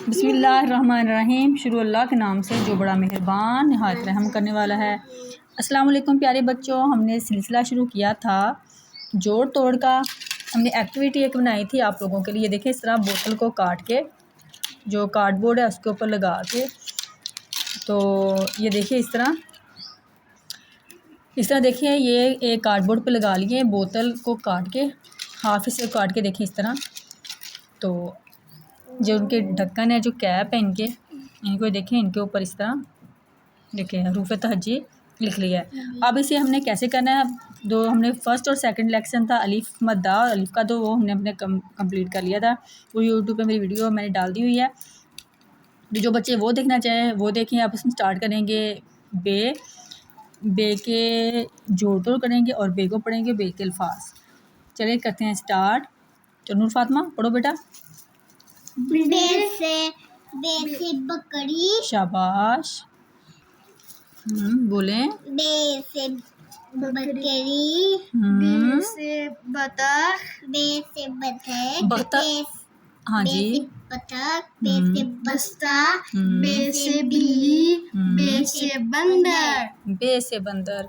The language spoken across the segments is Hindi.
बिस्मिल्लाहिर्रहमानिर्रहीम। शुरू अल्लाह के नाम से जो बड़ा मेहरबान नहायत रहम करने वाला है। अस्सलाम वालेकुम प्यारे बच्चों, हमने सिलसिला शुरू किया था जोड़ तोड़ का। हमने एक्टिविटी एक बनाई थी आप लोगों के लिए। देखिए इस तरह बोतल को काट के जो कार्डबोर्ड है उसके ऊपर लगा के, तो ये देखिए इस तरह देखिए ये एक कार्डबोर्ड पे लगा लिए। बोतल को काट के हाफ से काट के देखिए इस तरह, तो जो उनके ढक्कन है, जो कैप है इनको देखें, इनके ऊपर इस तरह देखें हरूफ तहज्जी लिख लिया है। अब इसे हमने कैसे करना है, दो हमने फर्स्ट और सेकंड लेक्सन था अलिफ मद्दा और अलिफ का, तो वो हमने अपने कंप्लीट कर लिया था। वो यूट्यूब पे मेरी वीडियो मैंने डाल दी हुई है, जो बच्चे वो देखना चाहें वो देखें। अब इसमें स्टार्ट करेंगे बे के जोड़ तोड़ करेंगे और बे को पढ़ेंगे बे के अल्फाज। चलिए करते हैं स्टार्ट। तो नूर फातिमा पढ़ो बेटा। बे से बकरी। शाबाश। बोलें। बे से बकरी। बे से बतख। बे से बतख। हाँ जी। बतख। बे से बस्ता। बे से बिल्ली। बे से बंदर। बे से बंदर।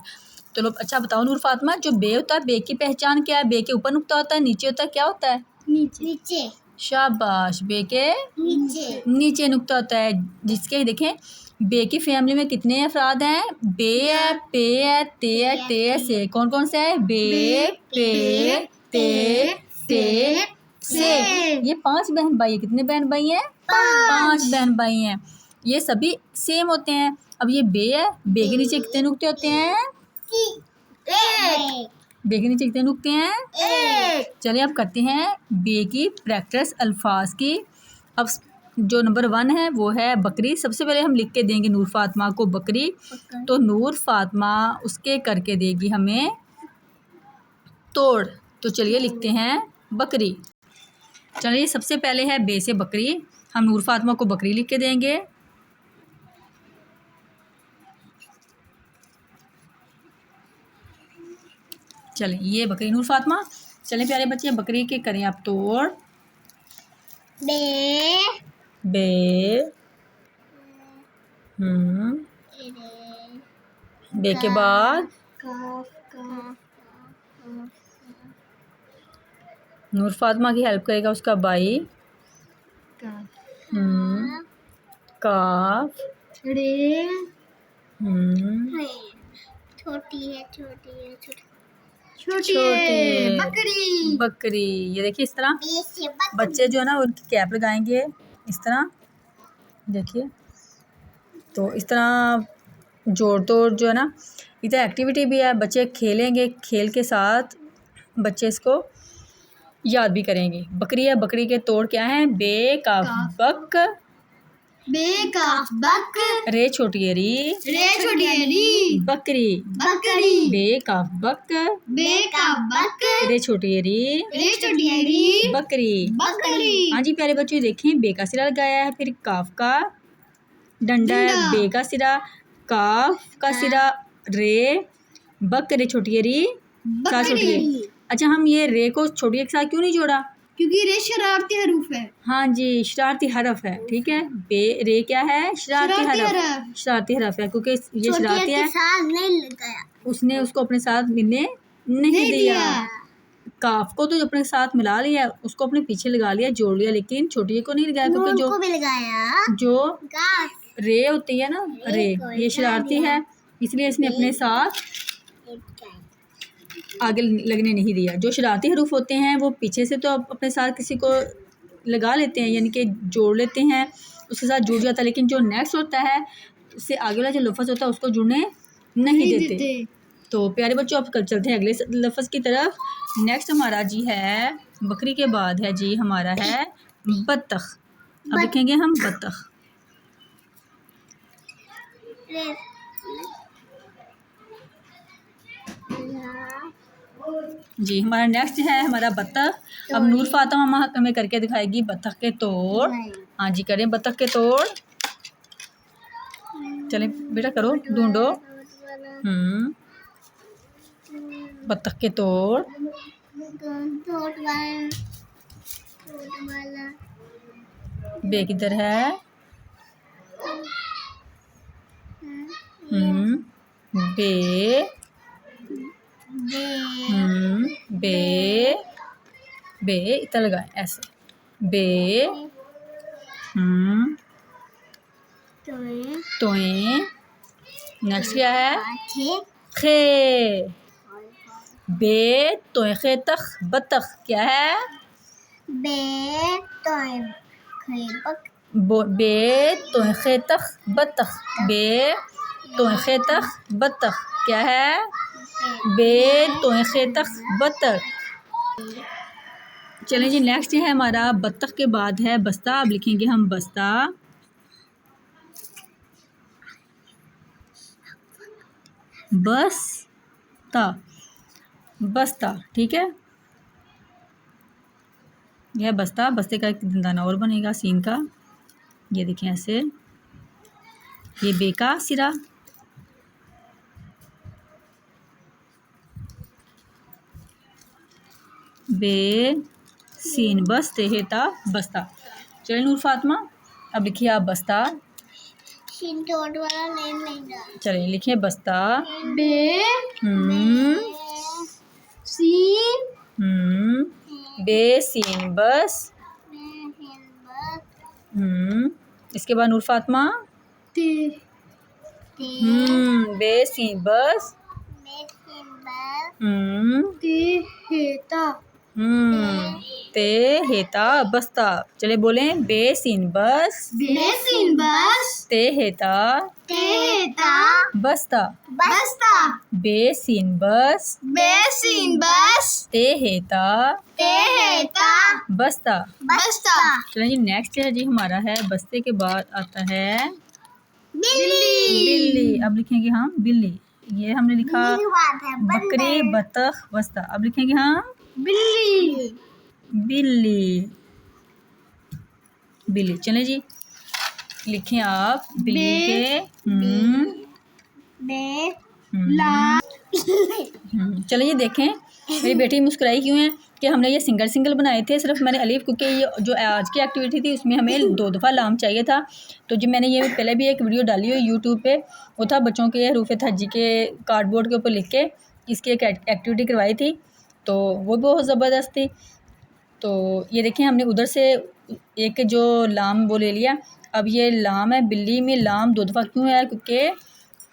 तो लोग अच्छा बताओ नूर फातिमा, जो बे होता है बे की पहचान क्या है? बे के ऊपर नुक्ता होता है, नीचे होता है, क्या होता है? नीचे। शाबाश। बे के नीचे नुक्ता होता है। जिसके देखें बे की फैमिली में कितने अफराद हैं? बे है, पे है, ते है, टे है, से। कौन कौन सा है? बे, पे, ते, से। ये 5 बहन भाई है। कितने बहन भाई हैं? 5 बहन भाई हैं। ये सभी सेम होते हैं। अब ये बे है, बे के नीचे कितने नुक्ते होते हैं? एक। बे के नीचे कितने नुक्ते हैं? एक। चलिए अब करते हैं बे की प्रैक्टिस अल्फाज की। अब जो नंबर 1 है वो है बकरी। सबसे पहले हम लिख के देंगे नूर फातिमा को बकरी, तो नूर फातिमा उसके करके देगी हमें तोड़। तो चलिए लिखते हैं बकरी। चलिए सबसे पहले है बे से बकरी, हम नूर फातिमा को बकरी लिख के देंगे। चलें ये बकरी नूर फातिमा। चलें प्यारे बच्चे बकरी के करें आप तोड़। बे। बे। बे के बाद नूर फातिमा की हेल्प करेगा उसका भाई काफ। रे। छोटी है बकरी। बकरी। ये देखिए इस तरह बच्चे जो है ना उनकी कैप लगाएंगे इस तरह, देखिए। तो इस तरह जोड़ तोड़ जो है ना, इधर एक्टिविटी भी है, बच्चे खेलेंगे, खेल के साथ बच्चे इसको याद भी करेंगे। बकरी है, बकरी के तोड़ क्या है? बे का बक। बे का बक। रे छोटी री। रे छोटी री। बकरी। बकरी। बे का बक। बे का बक। रे छोटी री। रे छोटी री। बकरी। बकरी। हाँ जी प्यारे बच्चों देखें बे का सिरा लगाया है, फिर काफ का डंडा है, बे का सिरा, काफ का सिरा, रे, बक रे छोटी री, साथ छोटी री। अच्छा हम ये रे को छोटी के साथ क्यों नहीं जोड़ा? क्योंकि रे शरारती हरूफ है। हाँ जी शरारती हरफ है, ठीक है। बे रे क्या है? शरारती हरफ। शरारती हरफ है क्योंकि ये शरारती है, नहीं लगाया, उसने उसको अपने साथ मिलने नहीं दिया। काफ को तो अपने साथ मिला लिया, उसको अपने पीछे लगा लिया, जोड़ लिया, लेकिन छोटी को नहीं लगाया क्योंकि जो भी लगाया। जो रे होती है ना, रे ये शरारती है, इसलिए इसने अपने साथ आगे लगने नहीं दिया। जो शरारती हरूफ होते हैं वो पीछे से तो अपने साथ किसी को लगा लेते हैं, यानी कि जोड़ लेते हैं, उसके साथ जुड़ जाता है, लेकिन जो नेक्स्ट होता है उससे आगे वाला जो लफ्ज़ होता है उसको जुड़ने नहीं देते। तो प्यारे बच्चों अब कल चलते हैं अगले लफ्ज़ की तरफ। नेक्स्ट हमारा जी है बकरी के बाद है जी हमारा है बत्तख। अब लिखेंगे हम बत्तख। जी हमारा नेक्स्ट है हमारा बत्तख। अब नूर फातिमा हमें करके दिखाएगी बत्तख के तोड़। हाँ जी करें बत्तख के तोड़। चलें बेटा करो, ढूंढो। बत्तख के तोड़। बे किधर है? बे बे बे इतना लगाए ऐसे, बे तोए। नेक्स्ट क्या है? खे। बे तोए खे तख बतख क्या है? बे तोए खे तख बतख, बे तोए खे तख बतख क्या है? बे तोए खे तख बतख। चलें जी, नेक्स्ट है हमारा बतख के बाद है बस्ता। अब लिखेंगे हम बस्ता। बस्ता, बस्ता, ठीक है। यह बस्ता, बस्ते का एक दाना और बनेगा सीन का, ये देखें ऐसे। ये बे का सिरा, बे सीन बस्ते हेता बस्ता। चलिए नूर फातिमा, अब लिखिए आप बस्ता। चलिए लिखिए बस्ता। बे सीन बे सीन बस। इसके बाद नूर फातिमा। बे सीन बस। ते हेता बस्ता। चले बोलें, बे सीन बस। ते हेता बस्ता। बे सीन बस। ते हेता बस्ता। चलें जी, नेक्स्ट है जी हमारा है बस्ते के बाद आता है बिल्ली। अब लिखेंगे हम बिल्ली। ये हमने लिखा बकरी बतख बस्ता। अब लिखेंगे हम बिल्ली। बिल्ली। चलें जी, लिखें आप बिल्ली के चलिए देखें मेरी बेटी मुस्कुराई क्यों है कि हमने ये सिंगल सिंगल बनाए थे सिर्फ मैंने अलीफ, क्योंकि ये जो आज की एक्टिविटी थी उसमें हमें 2 दफ़ा लाम चाहिए था। तो जो मैंने ये पहले भी एक वीडियो डाली हुई यूट्यूब पे, वो था बच्चों के हरूफ हज्जी के कार्डबोर्ड के ऊपर लिख के इसकी एक एक्टिविटी करवाई थी, तो वो बहुत ज़बरदस्त थी। तो ये देखें हमने उधर से एक जो लाम वो ले लिया। अब ये लाम है, बिल्ली में लाम 2 दफ़ा क्यों है? क्योंकि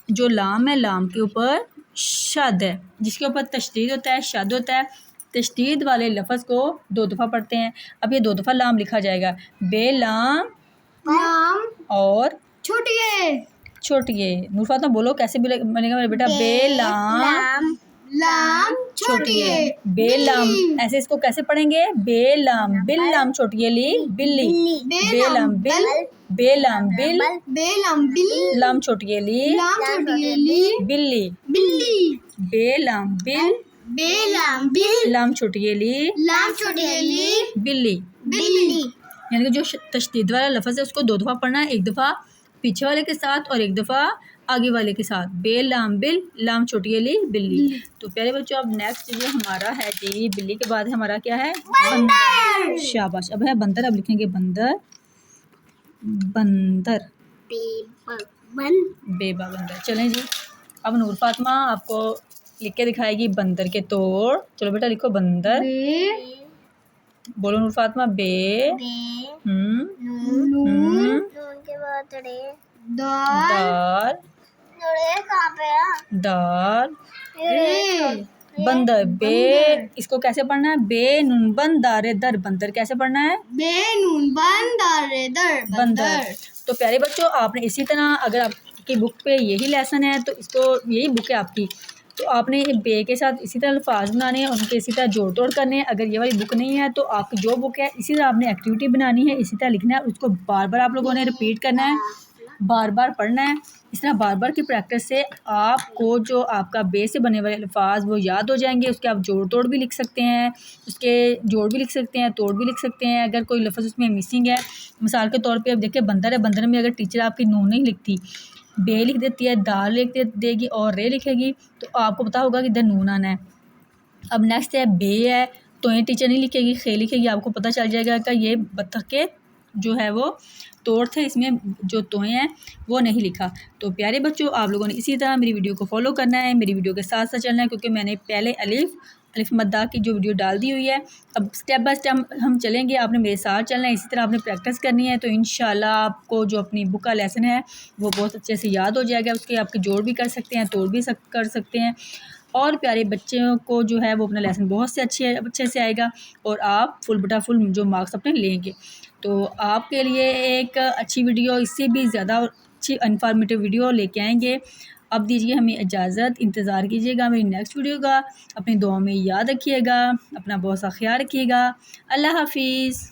जो लाम है, लाम के ऊपर शद है, जिसके ऊपर तशदीद होता है, शद होता है। तशदीद वाले लफ्ज़ को 2 दफ़ा पढ़ते हैं। अब ये 2 दफ़ा लाम लिखा जाएगा, बे लाम और छोटिए। नूर फातिमा बोलो कैसे बनेगा मेरा बेटा? बे लाम छोटिए, बे लाम। ऐसे इसको कैसे पढ़ेंगे? बे लाम बिल लाम छोटिए ली बिल्ली, बे लाम बिल, बे लाम बिल लाम छोटिए ली बिल्ली, बे लाम बिल लाम छोटिए ली बिल्ली। यानी कि जो तशदीद वाला लफ्ज़ है उसको 2 दफ़ा पढ़ना है, 1 दफ़ा पीछे वाले के साथ और 1 दफ़ा आगे वाले के साथ। बे लाम बिल लाम छोटी ली बिल्ली। तो प्यारे बच्चों, अब नेक्स्ट ये हमारा है जी बिल्ली के बाद हमारा क्या है? बंदर। शाबाश। अब है बंदर। अब लिखेंगे बंदर। बंदर बेबा बंदर। चलें जी, अब नूर फातिमा आपको लिख के दिखाएगी बंदर के तोड़। चलो बेटा लिखो बंदर। बोलो नूर फातिमा। बे दाल दाल बंदर। बे इसको कैसे पढ़ना है? बे नून बन दारे दर। बंदर कैसे पढ़ना है? बे नून बन दारे दर बंदर। तो प्यारे बच्चों, आपने इसी तरह अगर आपकी बुक पे यही लेसन है तो इसको यही बुक है आपकी, तो आपने बे के साथ इसी तरह अल्फाज बनाने हैं, उनके इसी तरह जोड़ तोड़ करने हैं। अगर ये वाली बुक नहीं है तो आपकी जो बुक है इसी तरह आपने एक्टिविटी बनानी है, इसी तरह लिखना है, उसको बार बार आप लोगों ने रिपीट करना है, बार बार पढ़ना है। इस तरह बार बार की प्रैक्टिस से आपको जो आपका बे से बने वाले अल्फाज वो याद हो जाएंगे। उसके आप जोड़ तोड़ भी लिख सकते हैं, उसके जोड़ भी लिख सकते हैं, तोड़ भी लिख सकते हैं। अगर कोई लफ्ज़ उसमें मिसिंग है, मिसाल के तौर पे अब देखिए बंदर है, बंदर में अगर टीचर आपकी नून नहीं लिखती, बे लिख देती है, दाल लिख देगी और रे लिखेगी, तो आपको पता होगा कि इधर नून आना है। अब नेक्स्ट है बे है, तो ये टीचर नहीं लिखेगी, खे लिखेगी, आपको पता चल जाएगा कि ये बत्तख के जो है वो तोड़ थे, इसमें जो तोए हैं वो नहीं लिखा। तो प्यारे बच्चों, आप लोगों ने इसी तरह मेरी वीडियो को फॉलो करना है, मेरी वीडियो के साथ साथ चलना है, क्योंकि मैंने पहले अलिफ मद्दा की जो वीडियो डाल दी हुई है। अब स्टेप बाय स्टेप हम चलेंगे, आपने मेरे साथ चलना है, इसी तरह आपने प्रैक्टिस करनी है। तो इंशाल्लाह आपको जो अपनी बुक का लेसन है वो बहुत अच्छे से याद हो जाएगा। उसके आपके जोड़ भी कर सकते हैं, तोड़ भी कर सकते हैं, और प्यारे बच्चों को जो है वो अपना लेसन बहुत से अच्छे से आएगा, और आप फुल बटा फुल जो मार्क्स अपने लेंगे। तो आपके लिए एक अच्छी वीडियो, इससे भी ज़्यादा अच्छी इन्फॉर्मेटिव वीडियो लेके आएंगे। अब दीजिए हमें इजाज़त, इंतज़ार कीजिएगा मेरी नेक्स्ट वीडियो का। अपनी दुआ में याद रखिएगा, अपना बहुत सा ख्याल रखिएगा। अल्लाह हाफिज़।